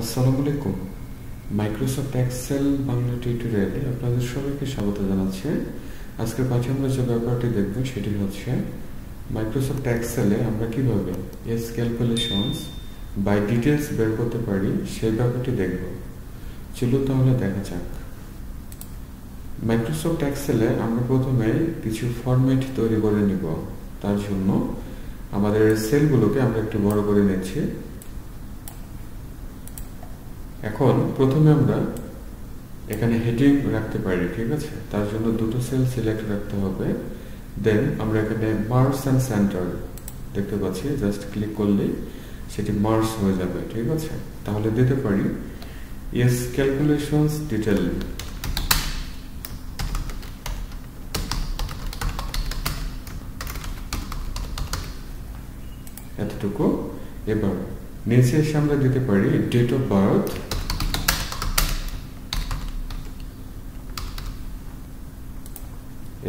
আসসালামু আলাইকুম। Microsoft Excel Bangla টিউটোরিয়ালে আপনাদের সবাইকে স্বাগত জানাচ্ছি। আজকের পাঠে আমরা যে ব্যাপারটি দেখব সেটি হচ্ছে মাইক্রোসফট এক্সেলে আমরা কিভাবে এস ক্যালকুলেশনস বাই ডিটেলস বের করতে পারি সেই ব্যাপারটি দেখব। চলুন তাহলে দেখা যাক। মাইক্রোসফট এক্সেলে আমরা প্রথমে কিছু ফরম্যাট তৈরি করে নিব। তার জন্য আমাদের সেলগুলোকে আমরা একটু বড় করে নিচ্ছি। এখন প্রথমে আমরা এখানে হেডিং রাখতে পারি, ঠিক আছে? তার জন্য দুটো সেল সিলেক্ট রাখতে হবে। দেন আমরা এখানে মার্জ এন্ড সেন্টার দেখতে পাচ্ছি, জাস্ট ক্লিক করলেই সেটি মার্জ হয়ে যাবে, ঠিক আছে? তাহলে দিতে পারি এস ক্যালকুলেশনস ডিটেল। এতটুকু। এবার নিচে এসে আমরা দিতে পারি ডেট অফ বার্থ,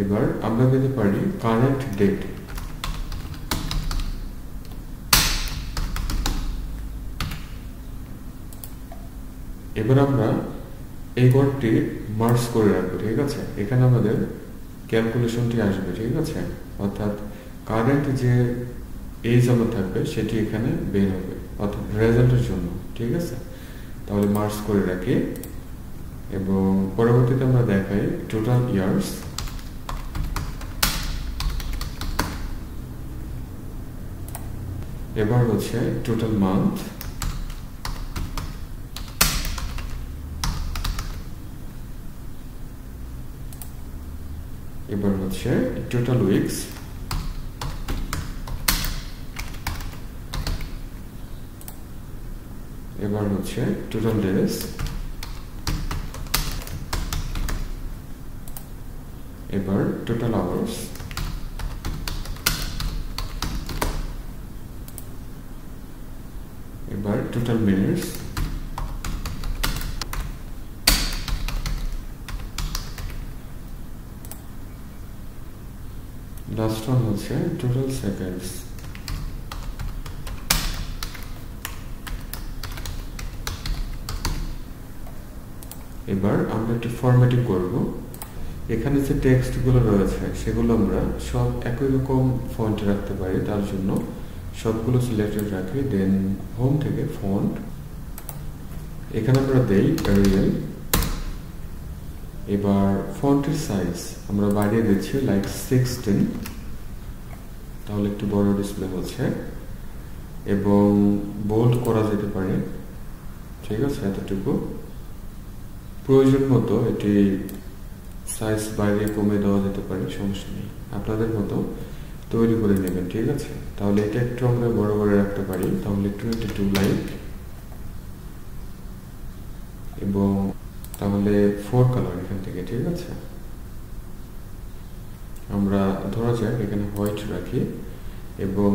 এবার আমরা দিতে পারি কারেন্ট ডেট, এবার আমরা এই ঘরটি মার্জ করে রাখবো, ঠিক আছে? এখানে আমাদের ক্যালকুলেশনটি আসবে, ঠিক আছে? অর্থাৎ কারেন্ট যে এজ আমার থাকবে সেটি এখানে বের হবে, অর্থাৎ রেজাল্টের জন্য, ঠিক আছে? তাহলে মার্জ করে রাখি এবং পরবর্তীতে আমরা দেখাই টোটাল ইয়ার্স, এবার হচ্ছে টোটাল মান্থ, এবার হচ্ছে টোটাল উইকস, এবার হচ্ছে টোটাল ডেজ, এবার টোটাল আওয়ার্স, এবার টোটাল মিনিটস, লাস্ট ওয়ান হচ্ছে টোটাল সেকেন্ডস। এবার আমরা একটু ফরম্যাটিং করব। এখানে যে টেক্সটগুলো রয়েছে সেগুলো আমরা সব একই রকম ফন্টে রাখতে পারি, তার জন্য সবগুলো সিলেক্টেড রাখি। দেন হোম থেকে ফন্ট, এখানে আমরা দেই এরিয়াল। এবার ফন্টের সাইজ আমরা বাড়িয়ে দিচ্ছি লাইক 16, তাহলে একটু বড় ডিসপ্লে হচ্ছে, এবং বোল্ড করা যেতে পারে, ঠিক আছে? এতটুকু। প্রয়োজন মতো এটি সাইজ বাড়িয়ে কমে দেওয়া যেতে পারে, সমস্যা নেই, আপনাদের মতো তৈরি করে নেবেন, ঠিক আছে? তাহলে এটা একটু আমরা বড় করে রাখতে পারি, তাহলে 22 লাইক, এবং তাহলে 4 কালার এখান থেকে, ঠিক আছে? আমরা ধরা যাক এখানে হোয়াইট রাখি এবং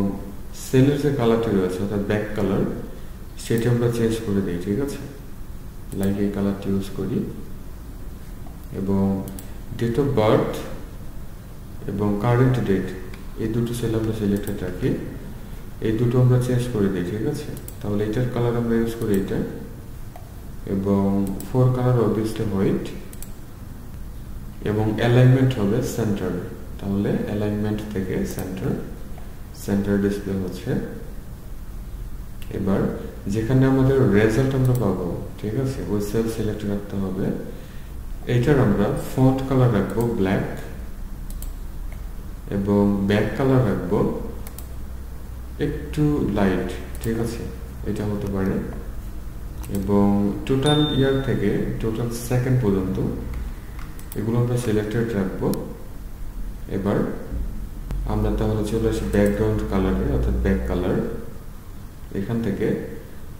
সেলের যে কালারটি রয়েছে অর্থাৎ ব্যাক কালার সেটি আমরা চেঞ্জ করে দিই, ঠিক আছে? লাইক এই কালারটি ইউজ করি, এবং ডেট অফ বার্থ এবং কারেন্ট ডেট এই দুটো সেল আমরা সিলেক্টেড রাখি, এই দুটো আমরা চেঞ্জ করে দিই, ঠিক আছে? তাহলে এটার কালার আমরা ইউজ করি এটা, এবং 4 কালার অবভিয়াসলি হোয়াইট, এবং অ্যালাইনমেন্ট হবে সেন্টার, তাহলে অ্যালাইনমেন্ট থেকে সেন্টার, সেন্টার ডিসপ্লে হচ্ছে। এবার যেখানে আমাদের রেজাল্ট আমরা পাবো, ঠিক আছে, ওই সেল সিলেক্ট রাখতে হবে। এইটার আমরা ফন্ট কালার রাখবো ব্ল্যাক, এবং ব্যাক কালার রাখবো একটু লাইট, ঠিক আছে? এটা হতে পারে। এবং টোটাল ইয়ার থেকে টোটাল সেকেন্ড পর্যন্ত এগুলো আমরা সিলেক্টেড রাখবো। এবার আমরা তাহলে চলে আসি ব্যাকগ্রাউন্ড কালারে, অর্থাৎ ব্যাক কালার, এখান থেকে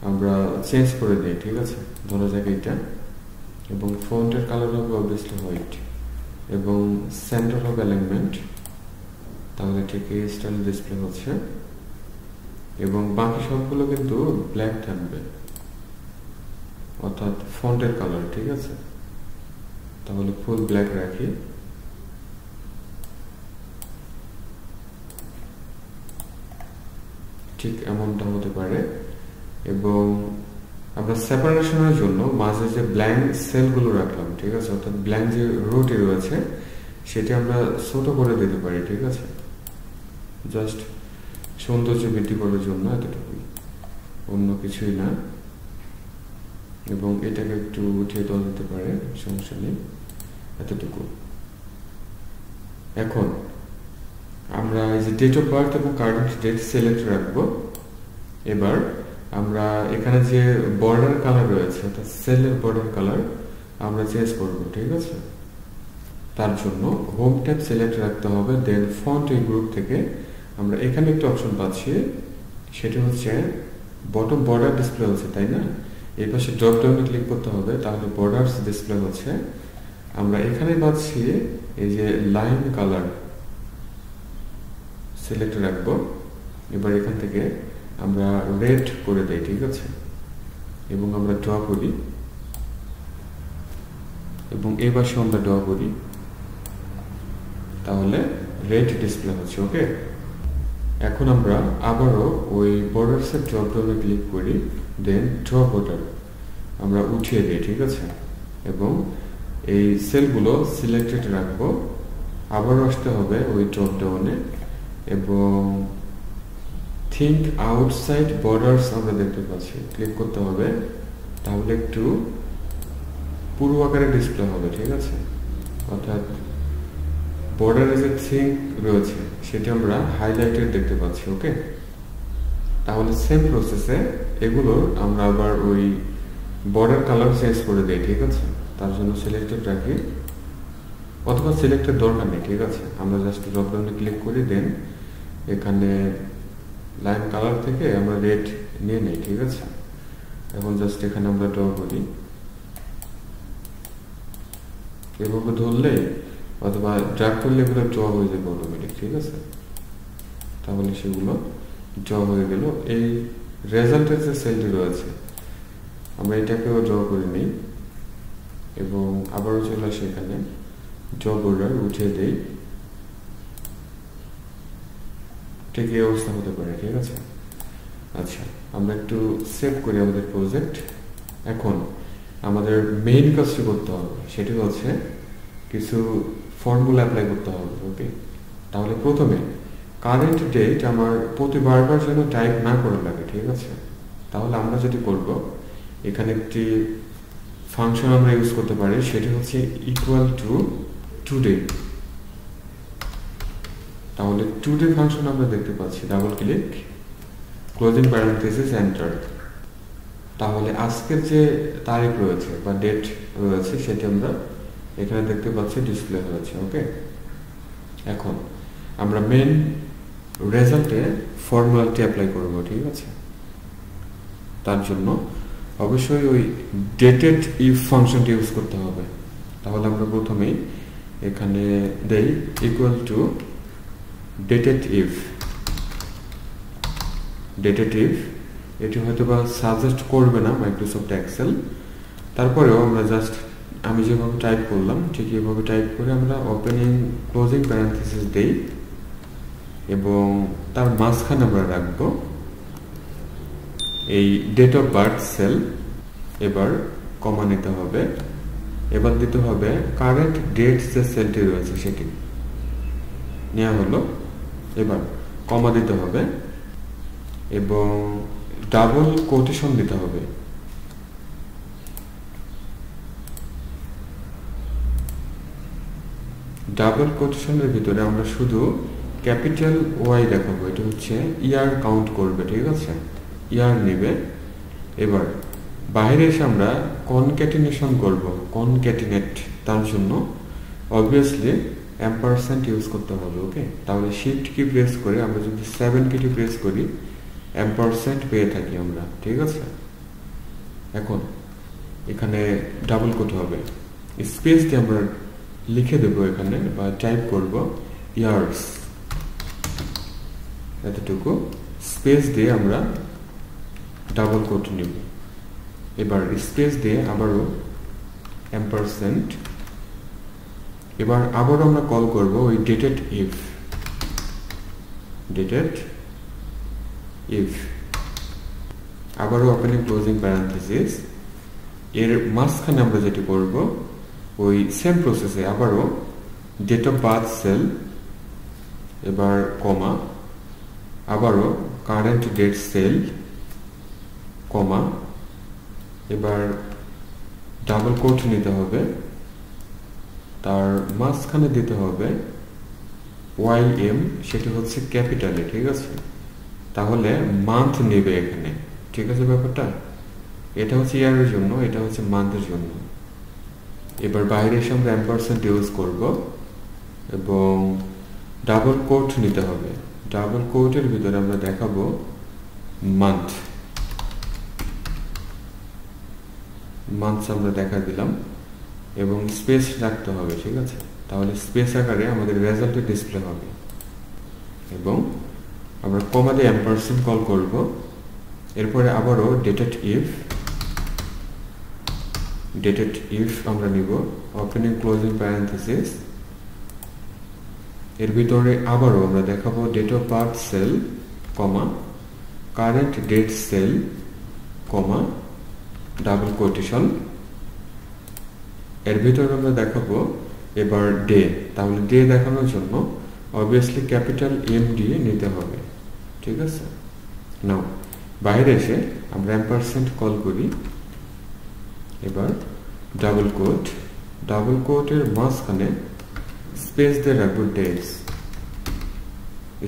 আমরা চেঞ্জ করে দিই, ঠিক আছে? ধরা যাক এটা, এবং ফন্টের কালার হবে অবভিয়াসলি হোয়াইট, এবং সেন্টার অফ অ্যালাইনমেন্ট, তাহলে ঠিক এই স্টাইল ডিসপ্লে হচ্ছে, এবং বাকি সবগুলো কিন্তু ব্ল্যাক থাকবে, অর্থাৎ ফন্টের কালার, ঠিক আছে? তাহলে ফুল ব্ল্যাক রাখি। ঠিক এমনটা হতে পারে, এবং আমরা সেপারেশনের জন্য মাঝে যে ব্ল্যাঙ্ক সেলগুলো রাখলাম, ঠিক আছে, অর্থাৎ ব্ল্যাঙ্ক যে রোটি রয়েছে সেটি আমরা ছোট করে দিতে পারি, ঠিক আছে, জাস্ট সৌন্দর্য বৃদ্ধি করার জন্য, এতটুকুই, অন্য কিছুই না। এবং এটাকে একটু উঠিয়ে দেওয়া যেতে পারে, সমস্যা নেই, এতটুকু। এখন আমরা এই যে ডেট অফ বার্থ এবং কারেন্ট ডেট সিলেক্ট রাখবো। এবার আমরা এখানে যে বর্ডার কালার রয়েছে, অর্থাৎ সেলের বর্ডার কালার আমরা চেঞ্জ করব, ঠিক আছে। তার জন্য হোম ট্যাব সিলেক্ট রাখতে হবে, দেন ফন্ট এই গ্রুপ থেকে আমরা এখানে একটা অপশন পাচ্ছি, সেটা হচ্ছে বটম বর্ডার ডিসপ্লে হচ্ছে, তাই না? এই পাশে ড্রপ ডাউনে ক্লিক করতে হবে, তাহলে বর্ডার্স ডিসপ্লে হচ্ছে। আমরা এখানে পাচ্ছি এই যে লাইন কালার সিলেক্ট রাখবো। এবার এখান থেকে আমরা রেড করে দেই, ঠিক আছে, এবং আমরা ড্র করি, এবং এই পাশে আমরা ড্র করি, তাহলে রেড ডিসপ্লে হচ্ছে। ওকে, এখন আমরা আবারও ওই বর্ডার্সের ড্রপ ডাউনে ক্লিক করি, দেন ড্র বর্ডার আমরা উঠিয়ে দিই, ঠিক আছে, এবং এই সেলগুলো সিলেক্টেড রাখবো। আবারও আসতে হবে ওই ড্রপ ডাউনে, এবং থিঙ্ক আউটসাইড বর্ডার্স আমরা দেখতে পাচ্ছি, ক্লিক করতে হবে, তাহলে একটু পুরো আকারে ডিসপ্লে হবে, ঠিক আছে, অর্থাৎ বর্ডারে যে থিঙ্ক রয়েছে সেটা আমরা হাইলাইটেড দেখতে পাচ্ছি। ওকে, তাহলে সেম প্রসেসে এগুলো আমরা আবার ওই বর্ডার কালার চেঞ্জ করে দেই, ঠিক আছে। তার জন্য সিলেক্টেড রাখি, অথবা সিলেক্টের দরকার নেই, ঠিক আছে, আমরা জাস্ট ড্রপ ডাউনে ক্লিক করি, দেন এখানে লাইন কালার থেকে আমরা রেড নিয়ে নেই, ঠিক আছে। এখন জাস্ট এখানে আমরা ড্র করি, এভাবে ধরলে অথবা ড্র্যাগ করলে এগুলো ড্র হয়ে যাবে অটোমেটিক, ঠিক আছে। তাহলে সেগুলো ড্র হয়ে গেল। এই রেজাল্টের যে সেলটি রয়েছে আমরা এটাকেও ড্র করে নিই, এবং আবারও চলে আসে এখানে ড্র বর্ডার উঠিয়ে দেই, ঠিক এই অবস্থা হতে পারে, ঠিক আছে। আচ্ছা, আমরা একটু সেভ করি আমাদের প্রজেক্ট। এখন আমাদের মেইন কাজটি করতে হবে, সেটি হচ্ছে কিছু ফর্মুলা অ্যাপ্লাই করতে হবে। ওকে, তাহলে প্রথমে কারেন্ট ডেট আমার প্রতিবার যেন টাইপ না করে লাগে, ঠিক আছে। তাহলে আমরা যেটি করব, এখানে একটি ফাংশন আমরা ইউজ করতে পারি, সেটি হচ্ছে ইকুয়াল টু টুডে। তাহলে টুডে ফাংশন আমরা দেখতে পাচ্ছি, double click, closing parenthesis, enter. তাহলে আজকের যে তারিখ রয়েছে বা ডেট রয়েছে সেটি আমরা এখানে দেখতে পাচ্ছি, ডিসপ্লে হয়েছে। ওকে, এখন আমরা মেন রেজাল্টে ফর্মুলাটি অ্যাপ্লাই করব, ঠিক আছে। তার জন্য অবশ্যই ওই ডেটেড ইফ ফাংশনটি ইউজ করতে হবে। তাহলে আমরা প্রথমেই এখানে দেই equal to dated if. Dated if এটি হয়তো বা সাজেস্ট করবে না মাইক্রোসফট এক্সেল, তারপরেও আমরা জাস্ট আমি যেভাবে টাইপ করলাম ঠিক এইভাবে টাইপ করে আমরা ওপেনিং ক্লোজিং প্যারেনথেসিস দেই, এবং তার মাঝখানে আমরা রাখবো এই ডেট অফ বার্থ সেল। এবার কমা নিতে হবে, এবার দিতে হবে কারেন্ট ডেট যে সেলটি রয়েছে সেটি নেওয়া হলো। এবার কমা দিতে হবে এবং ডাবল কোটেশন দিতে হবে। ডাবল কোটেশনের ভিতরে আমরা শুধু ক্যাপিটাল ওয়াই দেখাবো, এটা হচ্ছে ইয়ার কাউন্ট করবে, ঠিক আছে, ইয়ার নেবে। এবার বাইরে এসে আমরা কনক্যাটিনেশন করব, কনক্যাটিনেট, তার জন্য অবভিয়াসলি এম্পারসেন্ট ইউজ করতে হবে। ওকে, তাহলে শিফট কি প্রেস করে আমরা যদি 7 কি প্রেস করি এম্পারসেন্ট পেয়ে থাকি আমরা, ঠিক আছে। এখন এখানে ডাবল কোট হবে, স্পেস দিয়ে আমরা লিখে দেব এখানে বা টাইপ করব ইয়ার্স, এতটুকু স্পেস দিয়ে আমরা ডাবল কোট নিব। এবার স্পেস দিয়ে আবারও এম্পারসেন্ট। এবার আবারও আমরা কল করব ওই ডেটেড ইফ, ডেটেড ইফ। আবারও ওপেনিং ক্লোজিং প্যারেনথেসিস, এর মাঝখানে আমরা যেটি করব ওই সেম প্রসেসে আবারও ডেট অফ বার্থ সেল, এবার কমা, আবারও কারেন্ট ডেট সেল, কমা, এবার ডাবল কোট নিতে হবে, তার মাঝখানে দিতে হবে YM, সেটি হচ্ছে ক্যাপিটালে, ঠিক আছে? তাহলে মান্থ নেবে এখানে, ঠিক আছে ব্যাপারটা? এটা হচ্ছে ইয়ারের জন্য, এটা হচ্ছে মান্থের জন্য। এবার বাইরে এসে আমরা অ্যাম্পারসেন্ট ইউজ করব এবং ডাবল কোট নিতে হবে। ডাবল কোটের ভিতরে আমরা দেখাবো মান্থ, মান্থস আমরা দেখা দিলাম এবং স্পেস রাখতে হবে, ঠিক আছে? তাহলে স্পেস আকারে আমাদের রেজাল্টে ডিসপ্লে হবে। এবং আমরা কমা দিয়ে অ্যাম্পারসেন্ট কল করব, এরপরে আবারও ডেটেড ইফ আমরা নিব ওপেনিং ক্লোজিং প্যারেনথেসিস, এর ভিতরে আবারও আমরা দেখাবো date of birth cell, comma, current date cell, comma, double quotation, এর ভিতরে আমরা দেখাবো এবার ডে। তাহলে ডে দেখানোর জন্য অবভিয়াসলি ক্যাপিটাল MD নিতে হবে, ঠিক আছে? নাও বাইরে এসে আমরা অ্যাম্পারসেন্ট কল করি, এবার ডাবল কোটের মাঝখানে স্পেস দিয়ে রাখবো ডেটস,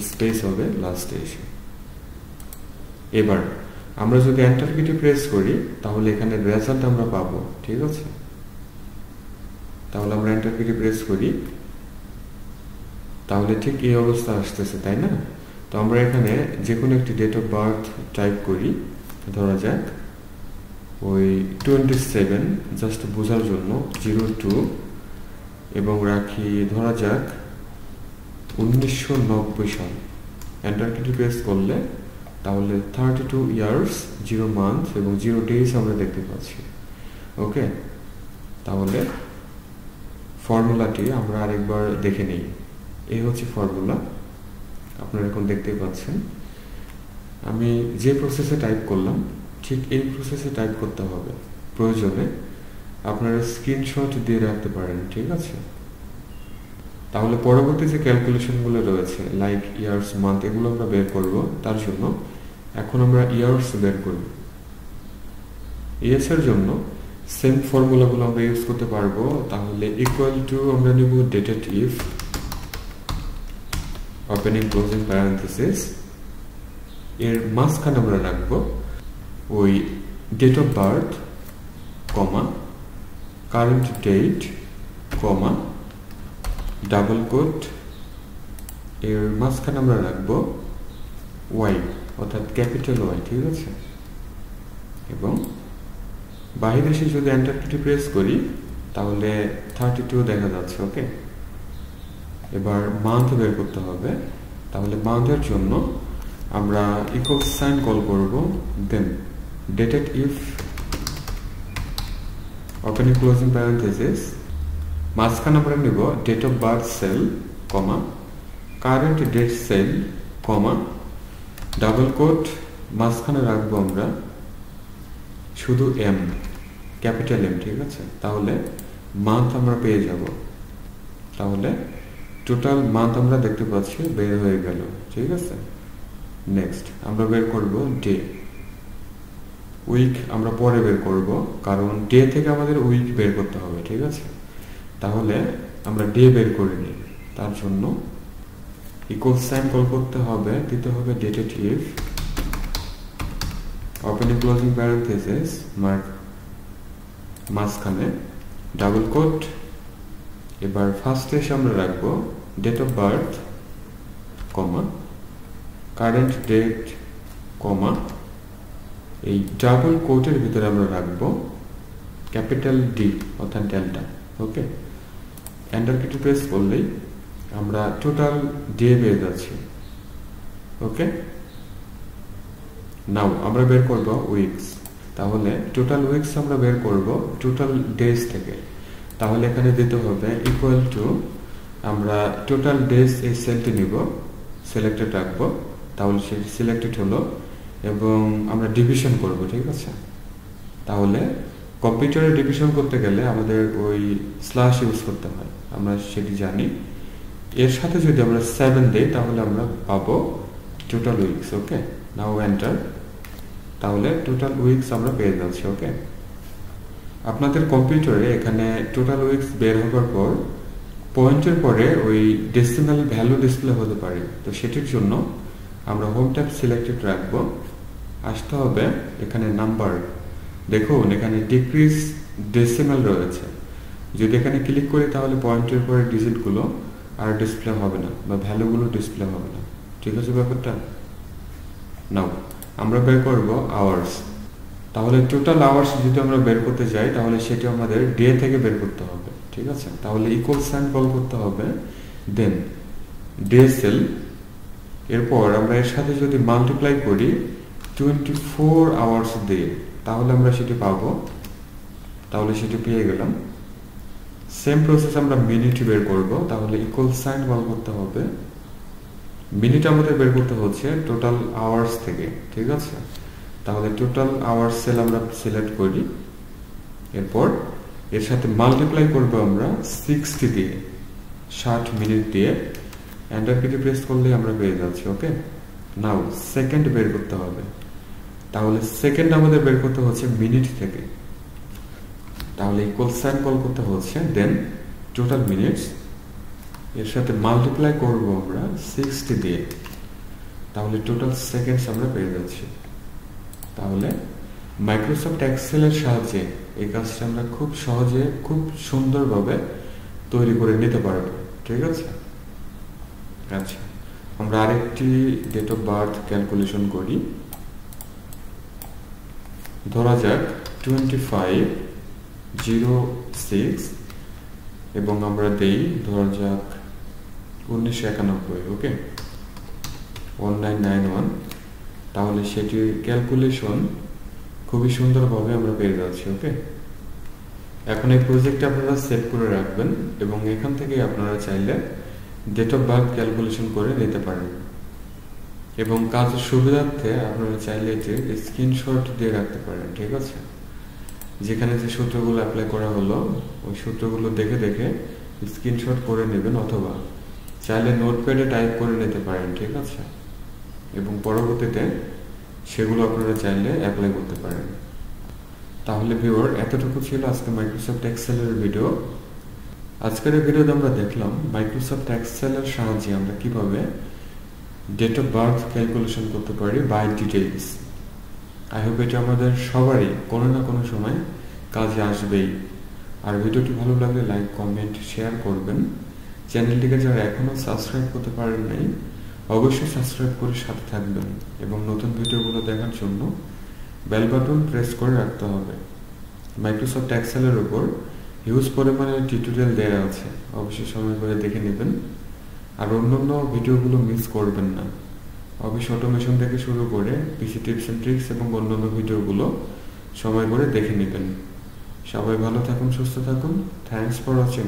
স্পেস হবে লাস্টে এসে। এবার আমরা যদি এন্টার কিটি প্রেস করি তাহলে এখানে রেজাল্ট আমরা পাবো, ঠিক আছে? তাহলে আমরা এন্টার কিটি প্রেস করি, তাহলে ঠিক এই অবস্থা আসতেছে, তাই না? তো আমরা এখানে যে কোনো একটি ডেট অফ বার্থ টাইপ করি, ধরা যাক ওই 27, জাস্ট বোঝার জন্য 02, এবং রাখি ধরা যাক 1990 সাল। এন্টার কিটি প্রেস করলে তাহলে 32 ইয়ার্স 0 মান্থ এবং 0 ডেজ আমরা দেখতে পাচ্ছি। ওকে, তাহলে ফর্মুলাটি আমরা আরেকবার দেখে নেই। এই হচ্ছে ফর্মুলা, আপনারা এখন দেখতে পাচ্ছেন। আমি যে প্রসেসে টাইপ করলাম ঠিক এই প্রসেসে টাইপ করতে হবে। প্রয়োজনে আপনারা স্ক্রিনশট দিয়ে রাখতে পারেন, ঠিক আছে? তাহলে পরবর্তী যে ক্যালকুলেশনগুলো রয়েছে লাইক ইয়ার্স, মান্থ, এগুলো আমরা বের করব। তার জন্য এখন আমরা ইয়ার্স বের করব। ইয়ার্স এর জন্য সেম ফর্মুলাগুলো আমরা ইউজ করতে পারবো। তাহলে ইকুয়াল টু আমরা নিব dated if, opening closing parenthesis, এর মাঝখানে আমরা রাখবো ওই date of birth, comma, current date, comma, double quote, এর মাঝখানে আমরা রাখবো ওয়াই, অর্থাৎ ক্যাপিটাল ওয়াই, ঠিক আছে? এবং বাইরে এসে যদি এন্টার কিটি প্রেস করি তাহলে 32 দেখা যাচ্ছে। ওকে, এবার মান্থ বের করতে হবে। তাহলে মান্থের জন্য আমরা ইকুয়াল সাইন কল করব, then dated if, opening closing parenthesis, মাঝখানে আমরা নিব date of birth cell, comma, current date cell, comma, double quote, মাঝখানে রাখবো আমরা শুধু এম, ক্যাপিটাল এম, ঠিক আছে? তাহলে মান্থ আমরা পেয়ে যাব। তাহলে টোটাল মান্থ আমরা দেখতে পাচ্ছি বের হয়ে গেল, ঠিক আছে? নেক্সট আমরা বের করব ডে। উইক আমরা পরে বের করব, কারণ ডে থেকে আমাদের উইক বের করতে হবে, ঠিক আছে? তাহলে আমরা ডে বের করে নিই। তার জন্য ইকুয়াল সাইন কল করতে হবে, দিতে হবে dated if, opening closing parenthesis, মাঝখানে ডাবল কোট, এবার ফার্স্টে এসে আমরা রাখবো date of birth, comma, current date, comma, এই ডাবল কোটের ভিতরে আমরা রাখবো ক্যাপিটাল ডি, অর্থাৎ ডেল্টা। ওকে, এন্টার কিটি প্রেস করলেই আমরা টোটাল ডে পেয়ে যাচ্ছি। ওকে, নাও আমরা বের করব উইকস। তাহলে টোটাল উইকস আমরা বের করব টোটাল ডেজ থেকে। তাহলে এখানে দিতে হবে ইকুয়াল টু, আমরা টোটাল ডেজ এই সেলটি নিব, সিলেক্টেড রাখবো। তাহলে সেটি সিলেক্টেড হলো, এবং আমরা ডিভিশন করব, ঠিক আছে? তাহলে কম্পিউটারে ডিভিশন করতে গেলে আমাদের ওই স্ল্যাশ ইউজ করতে হয়, আমরা সেটি জানি। এর সাথে যদি আমরা 7 দেই তাহলে আমরা পাবো টোটাল উইকস। ওকে, নাও এন্টার। তাহলে টোটাল উইকস আমরা পেয়ে যাচ্ছি। ওকে, আপনাদের কম্পিউটারে এখানে টোটাল উইকস বের হওয়ার পর পয়েন্টের পরে ওই ডেসিমাল ভ্যালু ডিসপ্লে হতে পারে। তো সেটির জন্য আমরা হোম ট্যাব সিলেক্টেড রাখবো, আসতে হবে এখানে নাম্বার। দেখুন এখানে ডিক্রিজ ডেসিমাল রয়েছে, যদি এখানে ক্লিক করি তাহলে পয়েন্টের পরে ডিজিটগুলো আর ডিসপ্লে হবে না বা ভ্যালুগুলো ডিসপ্লে হবে না। ঠিক আছে ব্যাপারটা? নাও আমরা বের করব আওয়ার্স। তাহলে টোটাল আওয়ার্স যদি আমরা বের করতে যাই তাহলে সেটি আমাদের ডে থেকে বের করতে হবে, ঠিক আছে? তাহলে ইকুয়াল সাইন কল করতে হবে, দেন ডে সেল। এরপর আমরা এর সাথে যদি মাল্টিপ্লাই করি 24 আওয়ার্স দিয়ে তাহলে আমরা সেটি পাবো। তাহলে সেটি পেয়ে গেলাম। সেম প্রসেস আমরা মিনিট বের করব, তাহলে ইকুয়াল সাইন কল করতে হবে। মিনিট আমাদের বের করতে হচ্ছে টোটাল আওয়ার্স থেকে, ঠিক আছে? তাহলে টোটাল আওয়ার্স সেল আমরা সিলেক্ট করি, এরপর এর সাথে মাল্টিপ্লাই করব আমরা 60 দিয়ে, 60 মিনিট দিয়ে। এন্টার কি প্রেস করলে আমরা পেয়ে যাচ্ছি। ওকে, নাও সেকেন্ড বের করতে হবে। তাহলে সেকেন্ড আমাদের বের করতে হচ্ছে মিনিট থেকে, তাহলে ইকুয়াল সাইন কল করতে হচ্ছে, দেন টোটাল মিনিটস, এর সাথে মাল্টিপ্লাই করব আমরা 60 দিয়ে, তাহলে টোটাল সেকেন্ডস আমরা পেয়ে যাচ্ছি। তাহলে মাইক্রোসফট এক্সেলের সাহায্যে এই কাজটা আমরা খুব সহজে খুব সুন্দরভাবে তৈরি করে নিতে পারবো, ঠিক আছে? আচ্ছা, আমরা আরেকটি ডেট অফ বার্থ ক্যালকুলেশন করি। ধরা যাক 25/06 এবং আমরা দেই ধরা যাক 1991। ওকে, 1991। তাহলে সেটির ক্যালকুলেশন খুবই সুন্দরভাবে আমরা পেয়ে যাচ্ছি। ওকে, এখন এই প্রজেক্টটা আপনারা সেভ করে রাখবেন এবং এখান থেকে আপনারা চাইলে ডেট অফ বার্থ ক্যালকুলেশন করে নিতে পারেন এবং কাজের সুবিধার্থে আপনারা চাইলে এটি স্ক্রিনশট দিয়ে রাখতে পারেন, ঠিক আছে? যেখানে যে সূত্রগুলো অ্যাপ্লাই করা হলো ওই সূত্রগুলো দেখে দেখে স্ক্রিনশট করে নেবেন, অথবা চাইলে নোটপ্যাডে টাইপ করে নিতে পারেন, ঠিক আছে? এবং পরবর্তীতে সেগুলো আপনারা চাইলে অ্যাপ্লাই করতে পারেন। তাহলে ভিউয়ার, এতটুকু ছিল আজকে মাইক্রোসফট এক্সেলের ভিডিও। আজকের এই ভিডিওতে আমরা দেখলাম মাইক্রোসফট এক্সেলের সাহায্যে আমরা কিভাবে ডেট অফ বার্থ ক্যালকুলেশন করতে পারি বাই ডিটেইলস। আই হোপ এটা আমাদের সবারই কোনো না কোনো সময় কাজে আসবেই। আর ভিডিওটি ভালো লাগলে লাইক, কমেন্ট, শেয়ার করবেন। চ্যানেলটিকে যারা এখনো সাবস্ক্রাইব করতে পারেন নাই অবশ্যই সাবস্ক্রাইব করে সাথে থাকবেন এবং নতুন ভিডিওগুলো দেখার জন্য বেল বাটন প্রেস করে রাখতে হবে। মাইক্রোসফট এক্সেলের উপর হিউজ পরিমাণে টিউটোরিয়াল দেওয়া আছে, অবশ্যই সময় করে দেখে নেবেন। আর অন্যান্য ভিডিওগুলো মিস করবেন না। অফিস অটোমেশন থেকে শুরু করে পিসি টিপস এন্ড ট্রিক্স এবং অন্যান্য ভিডিওগুলো সময় করে দেখে নেবেন। সবাই ভালো থাকুন, সুস্থ থাকুন। Thanks for watching.